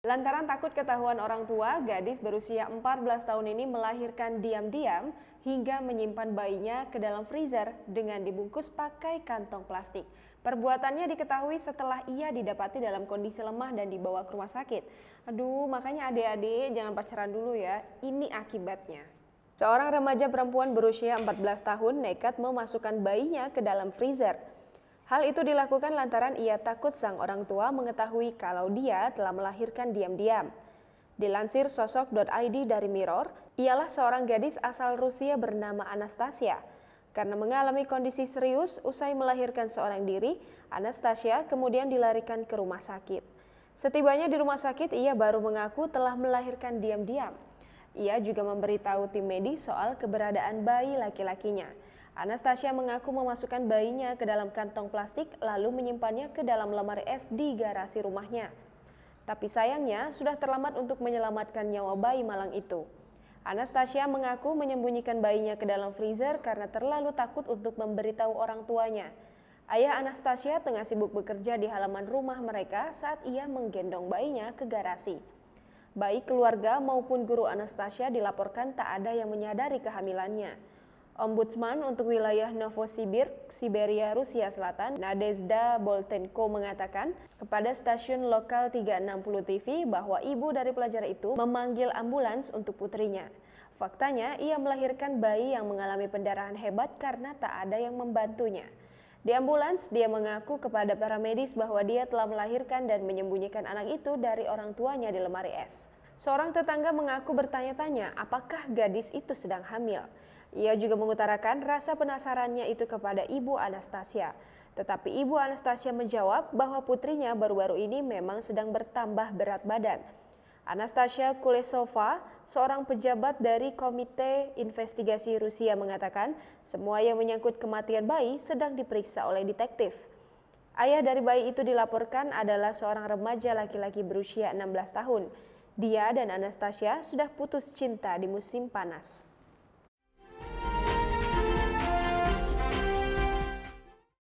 Lantaran takut ketahuan orang tua, gadis berusia 14 tahun ini melahirkan diam-diam hingga menyimpan bayinya ke dalam freezer dengan dibungkus pakai kantong plastik. Perbuatannya diketahui setelah ia didapati dalam kondisi lemah dan dibawa ke rumah sakit. Aduh, makanya adik-adik jangan pacaran dulu ya, ini akibatnya. Seorang remaja perempuan berusia 14 tahun nekat memasukkan bayinya ke dalam freezer. Hal itu dilakukan lantaran ia takut sang orang tua mengetahui kalau dia telah melahirkan diam-diam. Dilansir sosok.id dari Mirror, ialah seorang gadis asal Rusia bernama Anastasia. Karena mengalami kondisi serius usai melahirkan seorang diri, Anastasia kemudian dilarikan ke rumah sakit. Setibanya di rumah sakit, ia baru mengaku telah melahirkan diam-diam. Ia juga memberitahu tim medis soal keberadaan bayi laki-lakinya. Anastasia mengaku memasukkan bayinya ke dalam kantong plastik lalu menyimpannya ke dalam lemari es di garasi rumahnya. Tapi sayangnya sudah terlambat untuk menyelamatkan nyawa bayi malang itu. Anastasia mengaku menyembunyikan bayinya ke dalam freezer karena terlalu takut untuk memberitahu orang tuanya. Ayah Anastasia tengah sibuk bekerja di halaman rumah mereka saat ia menggendong bayinya ke garasi. Baik keluarga maupun guru Anastasia dilaporkan tak ada yang menyadari kehamilannya. Ombudsman untuk wilayah Novosibirsk, Siberia, Rusia Selatan, Nadezhda Boltenko mengatakan kepada stasiun lokal 360 TV bahwa ibu dari pelajar itu memanggil ambulans untuk putrinya. Faktanya, ia melahirkan bayi yang mengalami pendarahan hebat karena tak ada yang membantunya. Di ambulans, dia mengaku kepada para medis bahwa dia telah melahirkan dan menyembunyikan anak itu dari orang tuanya di lemari es. Seorang tetangga mengaku bertanya-tanya apakah gadis itu sedang hamil. Ia juga mengutarakan rasa penasarannya itu kepada ibu Anastasia. Tetapi ibu Anastasia menjawab bahwa putrinya baru-baru ini memang sedang bertambah berat badan. Anastasia Kulesova, seorang pejabat dari Komite Investigasi Rusia mengatakan semua yang menyangkut kematian bayi sedang diperiksa oleh detektif. Ayah dari bayi itu dilaporkan adalah seorang remaja laki-laki berusia 16 tahun. Dia dan Anastasia sudah putus cinta di musim panas.